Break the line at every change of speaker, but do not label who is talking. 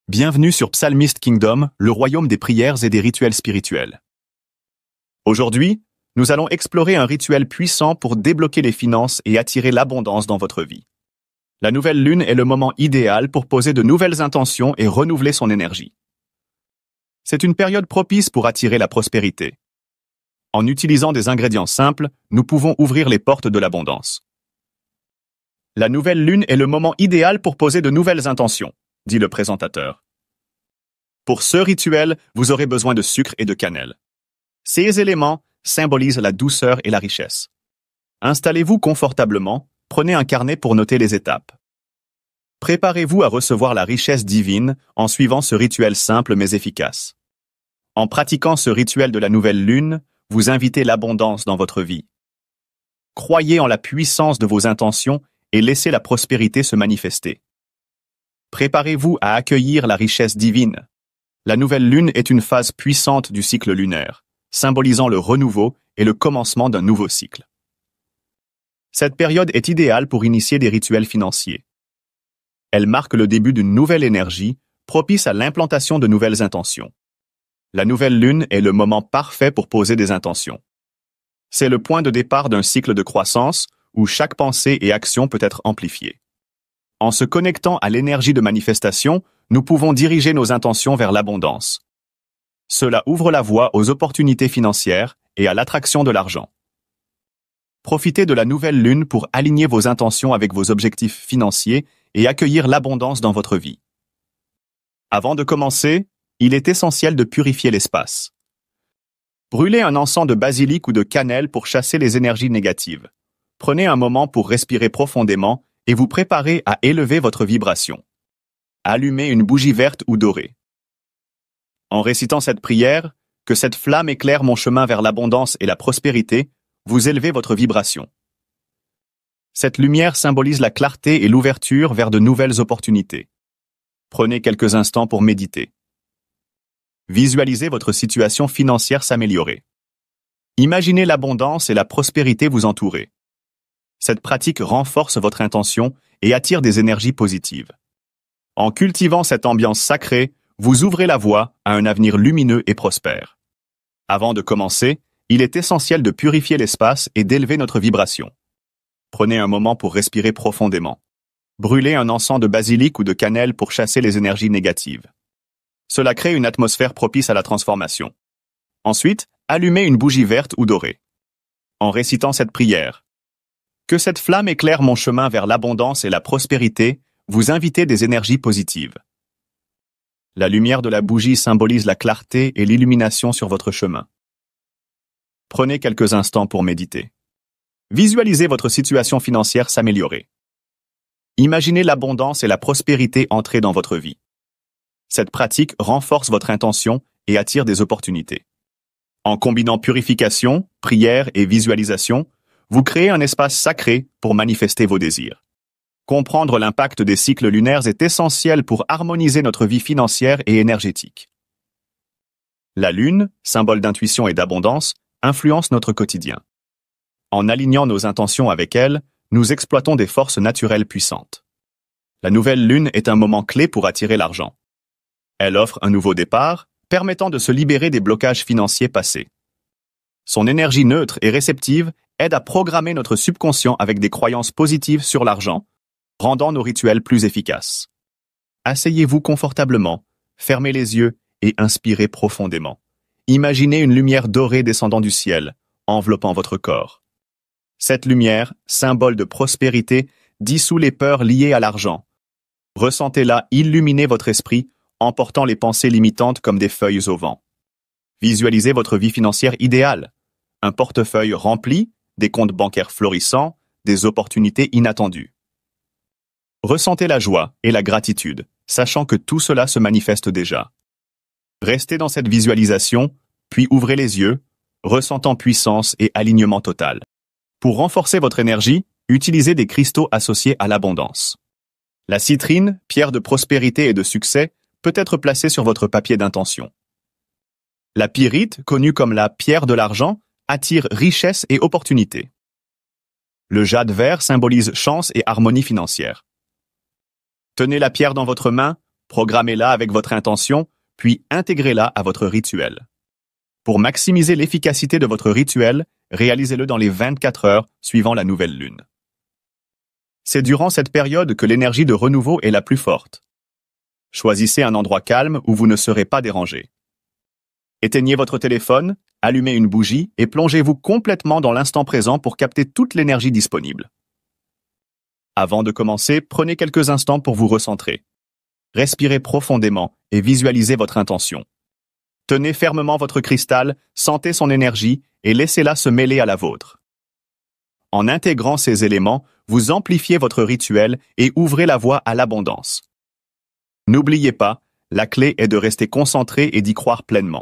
Bienvenue sur Psalmist Kingdom, le royaume des prières et des rituels spirituels. Aujourd'hui, nous allons explorer un rituel puissant pour débloquer les finances et attirer l'abondance dans votre vie. La nouvelle lune est le moment idéal pour poser de nouvelles intentions et renouveler son énergie. C'est une période propice pour attirer la prospérité. En utilisant des ingrédients simples, nous pouvons ouvrir les portes de l'abondance. La nouvelle lune est le moment idéal pour poser de nouvelles intentions, dit le présentateur. Pour ce rituel, vous aurez besoin de sucre et de cannelle. Ces éléments symbolisent la douceur et la richesse. Installez-vous confortablement, prenez un carnet pour noter les étapes. Préparez-vous à recevoir la richesse divine en suivant ce rituel simple mais efficace. En pratiquant ce rituel de la nouvelle lune, vous invitez l'abondance dans votre vie. Croyez en la puissance de vos intentions et laissez la prospérité se manifester. Préparez-vous à accueillir la richesse divine. La nouvelle lune est une phase puissante du cycle lunaire, symbolisant le renouveau et le commencement d'un nouveau cycle. Cette période est idéale pour initier des rituels financiers. Elle marque le début d'une nouvelle énergie, propice à l'implantation de nouvelles intentions. La nouvelle lune est le moment parfait pour poser des intentions. C'est le point de départ d'un cycle de croissance où chaque pensée et action peut être amplifiée. En se connectant à l'énergie de manifestation, nous pouvons diriger nos intentions vers l'abondance. Cela ouvre la voie aux opportunités financières et à l'attraction de l'argent. Profitez de la nouvelle lune pour aligner vos intentions avec vos objectifs financiers et accueillir l'abondance dans votre vie. Avant de commencer, il est essentiel de purifier l'espace. Brûlez un encens de basilic ou de cannelle pour chasser les énergies négatives. Prenez un moment pour respirer profondément et vous préparez à élever votre vibration. Allumez une bougie verte ou dorée. En récitant cette prière, que cette flamme éclaire mon chemin vers l'abondance et la prospérité, vous élevez votre vibration. Cette lumière symbolise la clarté et l'ouverture vers de nouvelles opportunités. Prenez quelques instants pour méditer. Visualisez votre situation financière s'améliorer. Imaginez l'abondance et la prospérité vous entourer. Cette pratique renforce votre intention et attire des énergies positives. En cultivant cette ambiance sacrée, vous ouvrez la voie à un avenir lumineux et prospère. Avant de commencer, il est essentiel de purifier l'espace et d'élever notre vibration. Prenez un moment pour respirer profondément. Brûlez un encens de basilic ou de cannelle pour chasser les énergies négatives. Cela crée une atmosphère propice à la transformation. Ensuite, allumez une bougie verte ou dorée. En récitant cette prière, que cette flamme éclaire mon chemin vers l'abondance et la prospérité, vous invitez des énergies positives. La lumière de la bougie symbolise la clarté et l'illumination sur votre chemin. Prenez quelques instants pour méditer. Visualisez votre situation financière s'améliorer. Imaginez l'abondance et la prospérité entrer dans votre vie. Cette pratique renforce votre intention et attire des opportunités. En combinant purification, prière et visualisation, vous créez un espace sacré pour manifester vos désirs. Comprendre l'impact des cycles lunaires est essentiel pour harmoniser notre vie financière et énergétique. La lune, symbole d'intuition et d'abondance, influence notre quotidien. En alignant nos intentions avec elle, nous exploitons des forces naturelles puissantes. La nouvelle lune est un moment clé pour attirer l'argent. Elle offre un nouveau départ, permettant de se libérer des blocages financiers passés. Son énergie neutre et réceptive aide à programmer notre subconscient avec des croyances positives sur l'argent, rendant nos rituels plus efficaces. Asseyez-vous confortablement, fermez les yeux et inspirez profondément. Imaginez une lumière dorée descendant du ciel, enveloppant votre corps. Cette lumière, symbole de prospérité, dissout les peurs liées à l'argent. Ressentez-la illuminer votre esprit, emportant les pensées limitantes comme des feuilles au vent. Visualisez votre vie financière idéale. Un portefeuille rempli, des comptes bancaires florissants, des opportunités inattendues. Ressentez la joie et la gratitude, sachant que tout cela se manifeste déjà. Restez dans cette visualisation, puis ouvrez les yeux, ressentant puissance et alignement total. Pour renforcer votre énergie, utilisez des cristaux associés à l'abondance. La citrine, pierre de prospérité et de succès, peut être placée sur votre papier d'intention. La pyrite, connue comme la pierre de l'argent, attire richesse et opportunité. Le jade vert symbolise chance et harmonie financière. Tenez la pierre dans votre main, Programmez-la avec votre intention, puis intégrez-la à votre rituel. Pour maximiser l'efficacité de votre rituel, réalisez-le dans les 24 heures suivant la nouvelle lune. C'est durant cette période que l'énergie de renouveau est la plus forte. Choisissez un endroit calme où vous ne serez pas dérangé. Éteignez votre téléphone, allumez une bougie et plongez-vous complètement dans l'instant présent pour capter toute l'énergie disponible. Avant de commencer, prenez quelques instants pour vous recentrer. Respirez profondément et visualisez votre intention. Tenez fermement votre cristal, sentez son énergie et laissez-la se mêler à la vôtre. En intégrant ces éléments, vous amplifiez votre rituel et ouvrez la voie à l'abondance. N'oubliez pas, la clé est de rester concentré et d'y croire pleinement.